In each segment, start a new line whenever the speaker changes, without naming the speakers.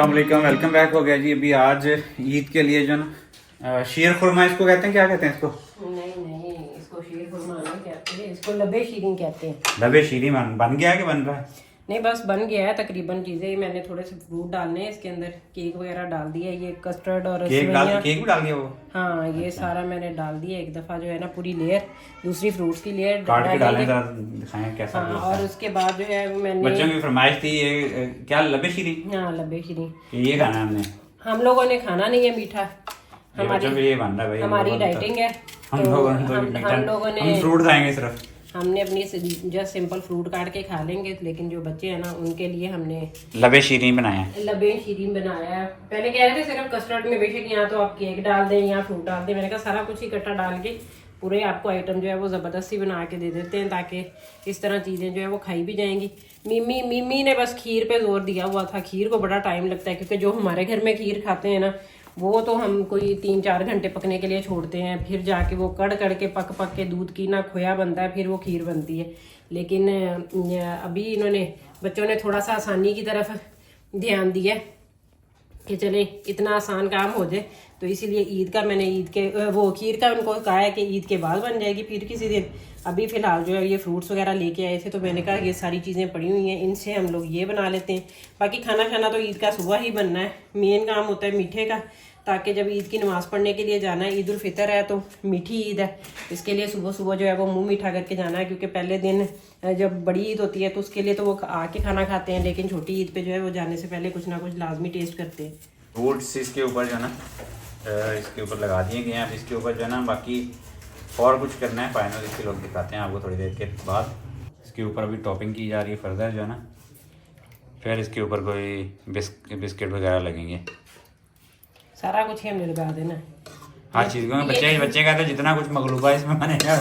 अस्सलाम वालेकुम, welcome back हो गया जी। अभी आज ईद के लिए जो ना शीर खुरमा इसको कहते हैं, क्या कहते हैं इसको?
नहीं, इसको शीर खुरमा नहीं कहते, इसको लबे शीरीन कहते हैं।
लबे शीरी बन गया कि बन रहा है?
नहीं, बस बन गया है तकरीबन। चीजें मैंने थोड़े से फ्रूट डालने हैं इसके अंदर, केक वगैरह डाल दिया, ये कस्टर्ड और
केक भी डाल दिया वो?
हाँ, ये सारा मैंने डाल दिया एक दफा जो है ना, पूरी लेयर, दूसरी फ्रूट्स की लेयर
काट के डालें, दिखाएं कैसा।
हाँ, और उसके बाद जो है मैंने
बच्चों की फरमाइश थी ये क्या लबे शीरी?
हाँ, लबे शीरीन
ये खाना हमने,
हम लोगों ने खाना नहीं है मीठा, हमारी डाइटिंग है।
हम लोगों ने फ्रूट खाएंगे सिर्फ,
हमने अपनी जस्ट सिंपल फ्रूट काट के खा लेंगे, लेकिन जो बच्चे हैं ना उनके लिए हमने
लबे शीरीन बनाया है।
लबे शीरीन बनाया है। पहले कह रहे थे सिर्फ कस्टर्ड में, बेशक यहाँ तो आप केक डाल दें या फ्रूट डाल दें, मैंने कहा सारा कुछ इकट्ठा डाल के पूरे आपको आइटम जो है वो ज़बरदस्ती बना के दे देते हैं, ताकि इस तरह चीज़ें जो है वो खाई भी जाएंगी। मिमी ने बस खीर पे जोर दिया हुआ था। खीर को बड़ा टाइम लगता है, क्योंकि जो हमारे घर में खीर खाते हैं ना, वो तो हम कोई 3-4 घंटे पकने के लिए छोड़ते हैं, फिर जाके वो कड़ के पक के दूध की ना खोया बनता है, फिर वो खीर बनती है। लेकिन अभी इन्होंने बच्चों ने थोड़ा सा आसानी की तरफ ध्यान दिया कि चले इतना आसान काम हो जाए, तो इसीलिए ईद का मैंने वो खीर का उनको कहा है कि ईद के बाद बन जाएगी फिर किसी दिन। अभी फ़िलहाल जो है ये फ्रूट्स वगैरह लेके आए थे, तो मैंने कहा ये सारी चीज़ें पड़ी हुई हैं, इनसे हम लोग ये बना लेते हैं। बाकी खाना तो ईद का सुबह ही बनना है, मेन काम होता है मीठे का, ताकि जब ईद की नमाज़ पढ़ने के लिए जाना है, ईद उल फितर है तो मीठी ईद है, इसके लिए सुबह सुबह जो है वो मुंह मीठा करके जाना है। क्योंकि पहले दिन जब बड़ी ईद होती है तो उसके लिए तो वो आके खाना खाते हैं, लेकिन छोटी ईद पे जो है वो जाने से पहले कुछ ना कुछ लाजमी टेस्ट करते हैं।
फ्रूट्स इसके ऊपर जो है ना इसके ऊपर लगा दिए गए हैं। अब इसके ऊपर जो है ना बाकी और कुछ करना है, फाइनल इसके लोग दिखाते हैं आपको थोड़ी देर के बाद। इसके ऊपर अभी टॉपिंग की जा रही है फर्दर जो है ना, फिर इसके ऊपर कोई बिस्किट वगैरह लगेंगे,
सारा कुछ ही हमने लगा देना है
हर चीज़ को। बच्चे का तो जितना कुछ मगलूबा इसमें बनेगा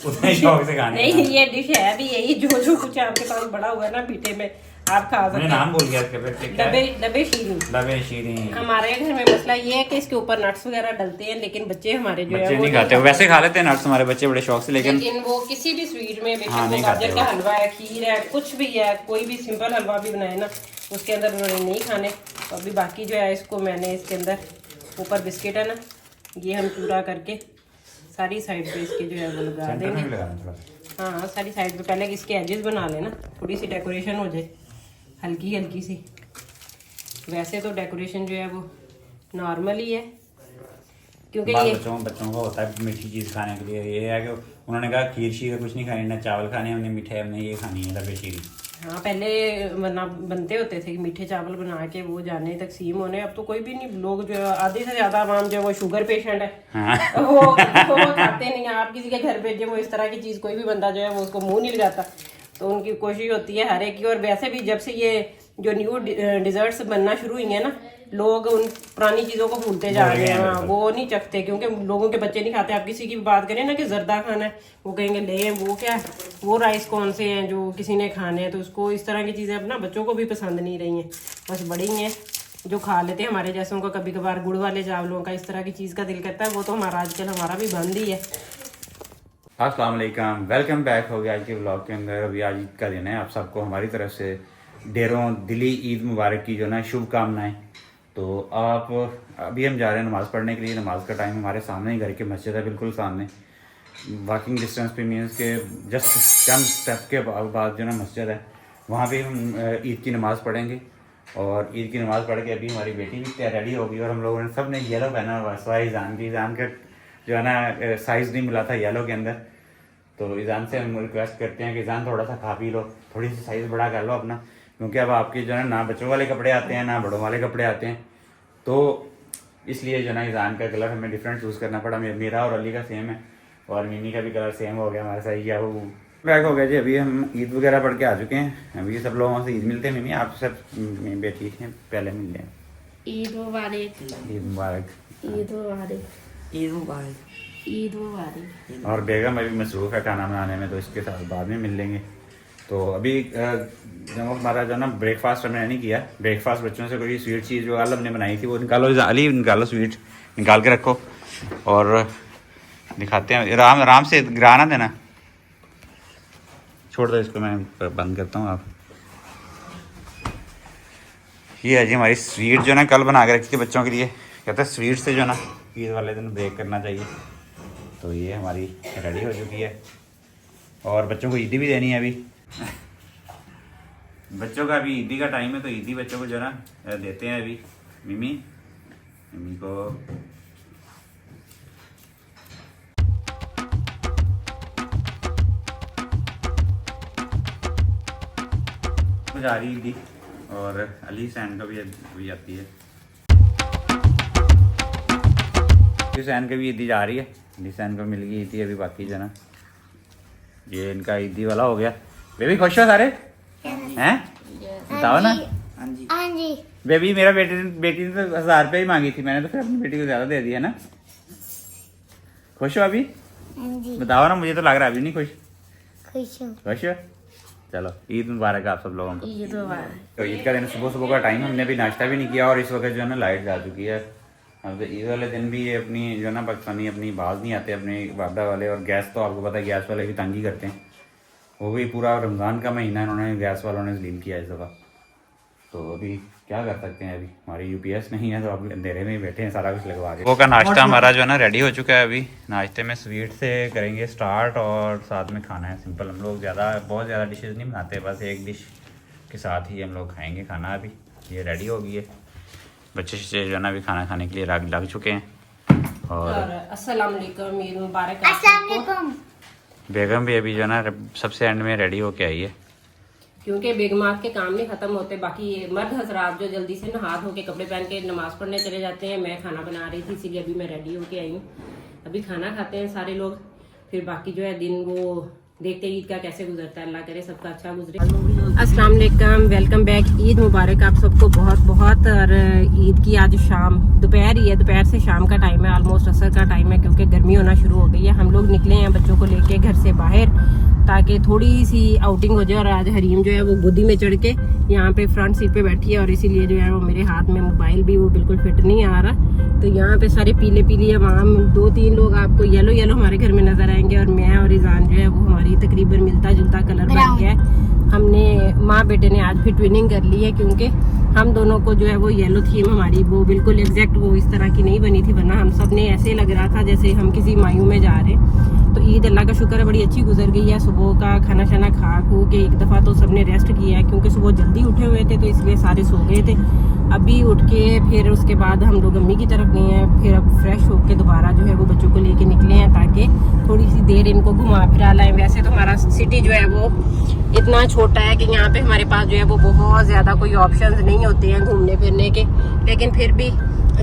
उतना ही शौक से खाने।
नहीं, ये डिश है भी यही, जो कुछ आपके पास बड़ा हुआ है ना मीठे में, आप खा सकते हैं।
नाम भूल गया इसका,
लबे शीरीन।
लबे शीरीन।
हमारे घर में मसला ये है कि इसके ऊपर नट्स वगैरह डलते हैं, लेकिन बच्चे हमारे जो है वो
नहीं खाते। वैसे खा लेते हैं नट्स हमारे बच्चे बड़े शौक से, लेकिन
वो किसी भी स्वीट में, बेशक वो गाजर का हलवा है, खीर है, कुछ भी है, कोई भी सिंपल हलवा भी बनाए ना, उसके अंदर उन्होंने नहीं खाने। तो अभी बाकी जो है इसको मैंने इसके अंदर ऊपर बिस्किट है ना, ये हम चूरा करके सारी साइड पे इसके जो है वो लगा देंगे। हाँ, सारी साइड पे पहले इसके एजेस बना लेना, थोड़ी सी डेकोरेशन हो जाए हल्की सी। वैसे तो डेकोरेशन जो है वो नॉर्मल ही है, क्योंकि ये
बच्चों को होता है मीठी चीज़ खाने के लिए। ये है कि उन्होंने कहा खीर शीर कुछ नहीं खानी, ना चावल खाने, हमने मिठाई हमने ये खानी है लबे शीरी।
हाँ, पहले बनते होते थे कि मीठे चावल बना के वो जाने तकसीम होने। अब तो कोई भी नहीं, लोग जो है आधे से ज़्यादा आवाम जो है वो शुगर पेशेंट है। हाँ। वो खाते नहीं। आप किसी के घर भेजे, वो इस तरह की चीज़ कोई भी बंदा जो है वो उसको मुंह नहीं लगाता। तो उनकी कोशिश होती है हर एक की। और वैसे भी जब से ये जो न्यू डिजर्ट्स बनना शुरू हुई हैं ना, लोग उन पुरानी चीज़ों को भूलते जा रहे हैं। हाँ, वो नहीं चखते, क्योंकि लोगों के बच्चे नहीं खाते। आप किसी की भी बात करें ना कि जर्दा खाना है, वो कहेंगे ले वो क्या, वो राइस कौन से हैं जो किसी ने खाने हैं। तो उसको इस तरह की चीज़ें अपना बच्चों को भी पसंद नहीं रही हैं, बस बड़ी हैं जो खा लेते हैं। हमारे जैसों का कभी कभार गुड़ वाले चावलों का इस तरह की चीज़ का दिल करता है, वो तो हमारा भी बंद ही है।
अस्सलाम वालेकुम, वेलकम बैक हो गया आज के व्लॉग के अंदर। अभी आज ईद का दिन है, आप सबको हमारी तरफ से ढेरों दिली ईद मुबारक की जो ना शुभकामनाएं। तो आप अभी हम जा रहे हैं नमाज़ पढ़ने के लिए। नमाज का टाइम हमारे सामने ही, घर के मस्जिद है बिल्कुल सामने, वॉकिंग डिस्टेंस पे मीन्स के जस्ट चंद स्टेप के बाद जो ना मस्जिद है, वहाँ पे हम ईद की नमाज़ पढ़ेंगे। और ईद की नमाज़ पढ़ के अभी हमारी बेटी भी रेडी होगी, और हम लोगों ने सब ने येलो पहना हुआ। सवाई ईज़ान का जो है ना साइज़ नहीं मिला था येलो के अंदर, तो ईज़ान से हम रिक्वेस्ट करते हैं कि ईज़ान थोड़ा सा खा पी लो, थोड़ी सी साइज़ बड़ा कर लो अपना, क्योंकि अब आपके जो है ना बच्चों वाले कपड़े आते हैं ना बड़ों वाले कपड़े आते हैं। तो इसलिए जो ना ईज़ान का कलर हमें डिफरेंट चूज़ करना पड़ा। मेरा और अली का सेम है, और मिमी का भी कलर सेम हो गया हमारे साथ। या वो बैक हो गया जी। अभी हम ईद वगैरह पढ़ के आ चुके हैं। अभी सब लोगों से ईद मिलते हैं। मिमी आप सब बेटी हैं, पहले मिल लें।
ईद मुबारक।
ईद मुबारक।
ईद मुबारक। ईद मुबारक। ईद मुबारक।
और बेगम अभी मसरूफ़ है खाना बनाने में, तो इसके साथ बाद में मिल लेंगे। तो अभी जब हमारा जो ना ब्रेकफास्ट हमने नहीं किया, ब्रेकफास्ट बच्चों से कोई स्वीट चीज़ जो कल हमने बनाई थी वो निकालो, अली निकालो, स्वीट निकाल के रखो और दिखाते हैं। आराम से गिराना देना, छोड़ दो इसको, मैं बंद करता हूँ। आप ये है जी हमारी स्वीट जो ना कल बना के रखी थी बच्चों के लिए। कहते हैं स्वीट से जो ना ईद वाले दिन ब्रेक करना चाहिए। तो ये हमारी रेडी हो चुकी है और बच्चों को ईदी भी देनी है अभी। बच्चों का अभी ईदी का टाइम है तो ईदी बच्चों को जो ना देते हैं अभी। मिमी को जा रही ईदी और अली सैन का भी अभी आती है। सैन का भी ईदी जा रही है। अली सैन को मिल गई ईदी अभी, बाकी जो ना ये इनका ईदी वाला हो गया। बेबी खुश हो सारे हैं? बताओ ना। हाँ जी बेबी, मेरा बेटी ने तो 1000 रुपये ही मांगी थी, मैंने तो फिर अपनी बेटी को ज़्यादा दे दिया ना। खुश हो अभी? बताओ ना, मुझे तो लग रहा है अभी नहीं खुश हो। चलो ईद मुबारक आप सब लोगों को।
ईद मुबारक।
तो ईद का दिन सुबह का टाइम, हमने भी नाश्ता भी नहीं किया और इस वक्त जो है ना लाइट जा चुकी है। अब तो ईद वाले दिन भी ये अपनी जो है ना पाकिस्तानी अपनी बाज नहीं आते अपने वादा वाले। और गैस तो आपको पता है गैस वाले भी तंगी करते हैं। वो भी पूरा रमज़ान का महीना इन्होंने गैस वालों ने जलील किया इस दफ़ा। तो अभी क्या कर सकते हैं, अभी हमारी यूपीएस नहीं है तो अब अंधेरे में ही बैठे हैं, सारा कुछ लगवा के। वो का नाश्ता हमारा जो है ना रेडी हो चुका है। अभी नाश्ते में स्वीट से करेंगे स्टार्ट और साथ में खाना है सिंपल। हम लोग बहुत ज़्यादा डिशेज़ नहीं बनाते, बस एक डिश के साथ ही हम लोग खाएंगे खाना। अभी ये रेडी हो गई है, बच्चे से जो है ना अभी खाना खाने के लिए लग चुके हैं। और
अस्सलाम वालेकुम, ईद मुबारक आपको।
बेगम भी अभी जो है ना सबसे एंड में रेडी होके आई है,
क्योंकि बेगमात के काम नहीं खत्म होते। बाकी मर्द हजरात जो जल्दी से नहा धो के कपड़े पहन के नमाज पढ़ने चले जाते हैं। मैं खाना बना रही थी इसीलिए अभी मैं रेडी होके आई हूँ। अभी खाना खाते हैं सारे लोग, फिर बाकी जो है दिन वो देखते हैं ईद का कैसे गुजरता है। अल्लाह करे सबका अच्छा गुजरे। अस्सलाम वालेकुम, वेलकम बैक। ईद मुबारक आप सबको बहुत बहुत। और ईद की आज शाम दोपहर ही है, दोपहर से शाम का टाइम है, ऑलमोस्ट असर का टाइम है क्योंकि गर्मी होना शुरू हो गई है। हम लोग निकले हैं बच्चों को लेके घर से बाहर ताकि थोड़ी सी आउटिंग हो जाए। और आज हरीम जो है वो गोदी में चढ़ के यहाँ पे फ्रंट सीट पे बैठी है और इसीलिए जो है वो मेरे हाथ में मोबाइल भी वो बिल्कुल फिट नहीं आ रहा। तो यहाँ पे सारे पीले पीली है, वहाँ 2-3 लोग आपको येलो हमारे घर में नजर आएंगे। और मैं और इजान जो है वो हमारी तकरीबन मिलता जुलता कलर बन गया है। हमने माँ बेटे ने आज फिर ट्विनिंग कर ली है क्योंकि हम दोनों को जो है वो येलो थीम हमारी वो बिल्कुल एग्जैक्ट वो इस तरह की नहीं बनी थी, वरना हम सब ने ऐसे लग रहा था जैसे हम किसी मायू में जा रहे हैं। तो ईद अल्लाह का शुक्र है बड़ी अच्छी गुजर गई है। सुबह का खाना शाना खा खू के एक दफ़ा तो सबने रेस्ट किया है क्योंकि सुबह जल्दी उठे हुए थे तो इसलिए सारे सो गए थे। अभी उठ के फिर उसके बाद हम लोग अम्मी की तरफ गए हैं। फिर अब फ्रेश होके दोबारा जो है वो बच्चों को लेके निकले हैं ताकि थोड़ी सी देर इनको घुमा फिरा लाएं। वैसे तो हमारा सिटी जो है वो इतना छोटा है कि यहाँ पे हमारे पास जो है वो बहुत ज़्यादा कोई ऑप्शंस नहीं होते हैं घूमने फिरने के, लेकिन फिर भी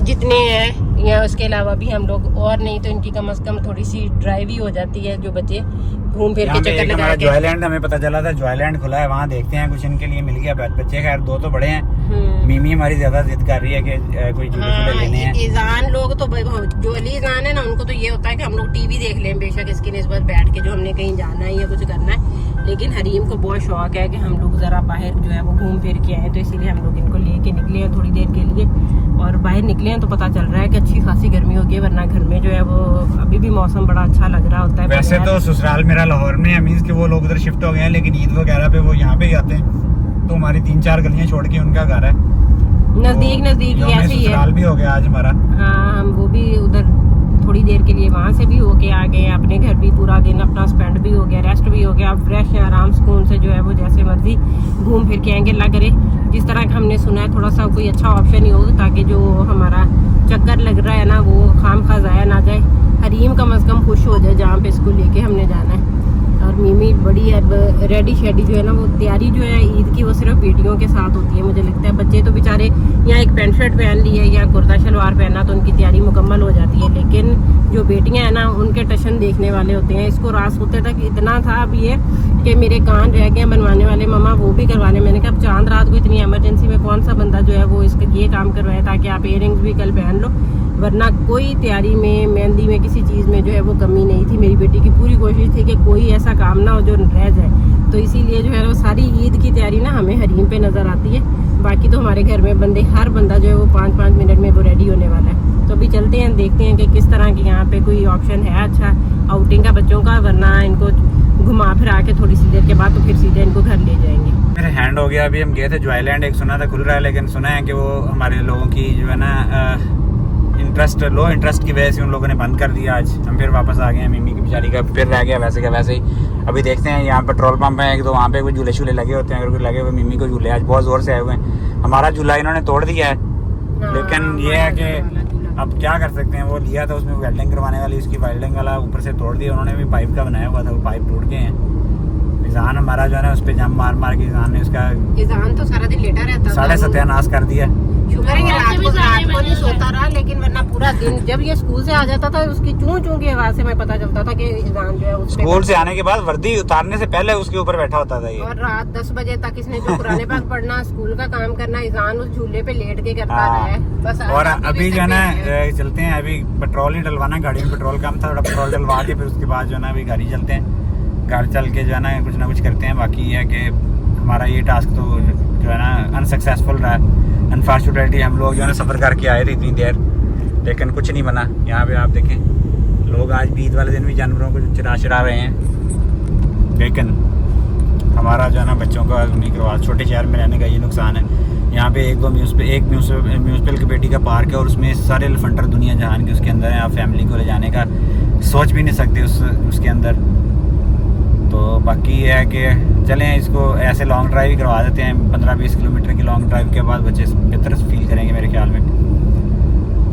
जितने हैं या उसके अलावा भी हम लोग और नहीं तो इनकी कम से कम थोड़ी सी ड्राइव ही हो जाती है जो बच्चे घूम फिर के चक्कर लगा के।
जॉयलैंड हमें पता चला था, जॉयलैंड खुला है, वहाँ देखते हैं कुछ इनके लिए मिल गया। बच्चे खैर 2 तो बड़े हैं। मिमी हमारी ज्यादा जिद कर रही है कि कोई झूले लेने हैं।
ईजान लोग तो जो अली ईजान है ना उनको तो ये होता है कि हम लोग टीवी देख लें बेशक इसकी निस्बत बैठ के जो हमने कहीं जाना है या कुछ करना है। लेकिन हरीम को बहुत शौक है कि हम लोग जरा बाहर जो है वो घूम फिर के आए, तो इसीलिए हम लोग इनको लेके निकले हैं थोड़ी देर के लिए। और बाहर निकले हैं तो पता चल रहा है कि अच्छी खासी गर्मी होगी, वरना घर में जो है वो अभी भी मौसम बड़ा अच्छा लग रहा होता है।
वैसे तो ससुराल मेरा लाहौर में है, मींस कि वो लोग उधर शिफ्ट हो गए हैं, लेकिन ईद वगैरह पे वो यहाँ पे ही आते हैं। तो हमारी 3-4 गलियां छोड़ के उनका घर है
नजदीक ऐसे ही है।
भी हो गया आज हमारा।
हाँ, हम वो भी उधर थोड़ी देर के लिए वहाँ से भी होके आ गए, अपने घर भी पूरा दिन अपना स्पेंड भी हो गया, रेस्ट भी हो गया। अब फ्रेश है, आराम सुकून से जो है वो जैसे मर्जी घूम फिर के आएंगे। अल्लाह करे जिस तरह का हमने सुना है थोड़ा सा कोई अच्छा ऑप्शन ही हो ताकि जो हमारा चक्कर लग रहा है ना वो खाम खा जाया ना जाए। हरीम कम से कम खुश हो जाए जहाँ पे इसको लेके हमने जाना है। और मिमी बड़ी अब रेडी शेडी जो है ना वो तैयारी जो है ईद की वो सिर्फ बेटियों के साथ होती है मुझे लगता है। बच्चे तो बेचारे यहाँ एक पैंट शर्ट पहन ली है या कुर्ता शलवार पहना तो उनकी तैयारी मुकम्मल हो जाती है, लेकिन जो बेटियां हैं ना उनके टशन देखने वाले होते हैं। इसको रास होते तक इतना था अब ये कि मेरे कान रह गए बनवाने वाले, मम्मा वो भी करवाने। मैंने कहा अब चांद रात को इतनी इमरजेंसी में कौन सा बंदा जो है वो इसका ये काम करवाए ताकि आप इयररिंग्स भी कल पहन लो, वरना कोई तैयारी में मेहंदी में किसी चीज़ में जो है वो कमी नहीं थी। मेरी बेटी की पूरी कोशिश थी कि कोई ऐसा काम ना हो जो रह जाए, तो इसीलिए जो है वो सारी ईद की तैयारी ना हमें हरीम पे नज़र आती है। बाकी तो हमारे घर में बंदे हर बंदा जो है वो 5-5 मिनट में वो रेडी होने वाला है। तो अभी चलते हैं देखते हैं कि किस तरह के यहाँ पे कोई ऑप्शन है अच्छा आउटिंग का बच्चों का, वरना इनको घुमा फिरा के थोड़ी सी देर के बाद तो फिर सीधे इनको घर ले जाएंगे।
मेरे हैंड हो गया। अभी हम गए थे जो आइलैंड, एक सुना था खुल रहा है, लेकिन सुना है कि वो हमारे लोगों की जो है ना इंटरेस्ट, लो इंटरेस्ट की वजह से उन लोगों ने बंद कर दिया। आज हम फिर वापस आ गए हैं। मिमी की बेचारी का फिर रह गया वैसे का वैसे ही। अभी देखते हैं, यहाँ पेट्रोल पंप है एक तो वहाँ पे कोई झूले शूले लगे होते हैं, अगर कोई लगे हुए मिमी को झूले आज बहुत ज़ोर से आए हुए हैं। हमारा झूला इन्होंने तोड़ दिया है, लेकिन ये है कि अब क्या कर सकते हैं। वो लिया था उसमें वेल्डिंग करवाने वाली, उसकी वेल्डिंग वाला ऊपर से तोड़ दिया उन्होंने। भी पाइप का बनाया हुआ था, वो पाइप टूट गए हैं। ईजान हमारा जो है ना उस पर जम मार मार के ईजान ने उसका
ईजान तो सारा दिन लेटा रहता था,
साढ़े सत्यानाश कर दिया।
शुक्र है कि रात को नहीं सोता रहा, लेकिन वरना पूरा दिन जब ये स्कूल से आ जाता था उसकी चूं चूं की आवाज से मैं पता चलता था कि ईजान जो है उस पे
स्कूल से आने के बाद वर्दी उतारने से पहले उसके ऊपर बैठा होता था ये।
और रात 10 बजे तक इसने जो कुरान पाक पढ़ना, स्कूल का काम करना, ईजान उस झूले पे लेट के करता रहा है बस।
और अभी जो है ना चलते हैं, अभी पेट्रोल ही डलवाना, गाड़ी में पेट्रोल कम था, थोड़ा पेट्रोल डलवा के फिर उसके बाद जो है ना अभी गाड़ी चलते हैं। घर चल के जो है ना कुछ करते हैं। बाकी ये है कि हमारा ये टास्क तो जो है ना अनसक्सेसफुल रहा है। अनफॉर्चुनेटली हम लोग जो है ना सफ़र करके आए थे इतनी देर, लेकिन कुछ नहीं बना। यहाँ पे आप देखें लोग आज भी ईद वाले दिन भी जानवरों को चरा रहे हैं, लेकिन हमारा जो है ना बच्चों का उन्हीं करवा। छोटे शहर में रहने का ये नुकसान है। यहाँ पे एक म्यूनसिपल कमेटी का पार्क है और उसमें सारे एलिफेंटर दुनिया जहान के उसके अंदर है। आप फैमिली को ले जाने का सोच भी नहीं सकते उसके अंदर। तो बाकी ये है कि चलें इसको ऐसे लॉन्ग ड्राइव ही करवा देते हैं। 15-20 किलोमीटर की लॉन्ग ड्राइव के बाद बच्चे बेहतर फील करेंगे मेरे ख्याल में।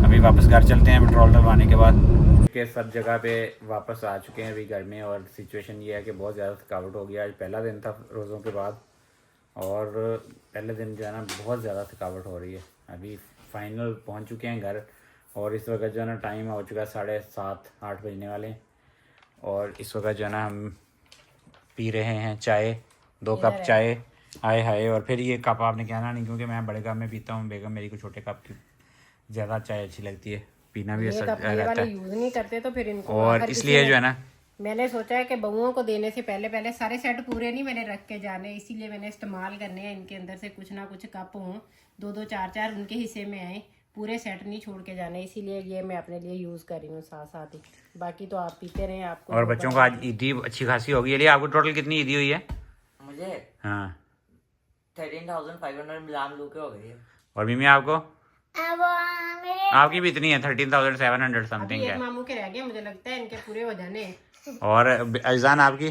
अभी वापस घर चलते हैं पेट्रोल डलवाने के बाद। के सब जगह पे वापस आ चुके हैं अभी घर में, और सिचुएशन ये है कि बहुत ज़्यादा थकावट हो गया। आज पहला दिन था रोज़ों के बाद, और पहले दिन जो है ना बहुत ज़्यादा थकावट हो रही है। अभी फाइनल पहुंच चुके हैं घर, और इस वक्त जो है ना टाइम हो चुका है 7:30-8 बजने वाले। और इस वक्त जो है ना हम पी रहे हैं चाय, 2 कप चाय। आए हाय। और फिर ये कप आपने कहना नहीं, क्योंकि मैं बड़े कप में पीता हूँ, बेगम मेरी को छोटे कप की ज़्यादा चाय अच्छी लगती है, पीना भी अच्छा रहता है।
यूज नहीं करते तो फिर इनको
और इसलिए जो है ना
मैंने सोचा है कि बहुओं को देने से पहले सारे सेट पूरे नहीं मैंने रख के जाने, इसीलिए मैंने इस्तेमाल करने हैं। इनके अंदर से कुछ ना कुछ कप हों, 2-2 4-4 उनके हिस्से में आए, पूरे सेट नहीं छोड़ के जाने, इसीलिए ये मैं अपने लिए यूज कर रही हूँ साथ साथ ही। बाकी तो आप पीते रहे। आपको
और बच्चों को आज ईदी अच्छी खासी होगी। ये आपको टोटल कितनी ईदी हुई है?
मुझे
हाँ
13,500 मिलाम लू के हो गई है।
और मिमी आपको? आपकी भी इतनी है, 13,700 समथिंग है।
मामू के रह गए, मुझे लगता है इनके पूरे हो जाने।
और अजान आपकी?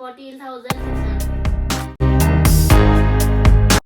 14,600।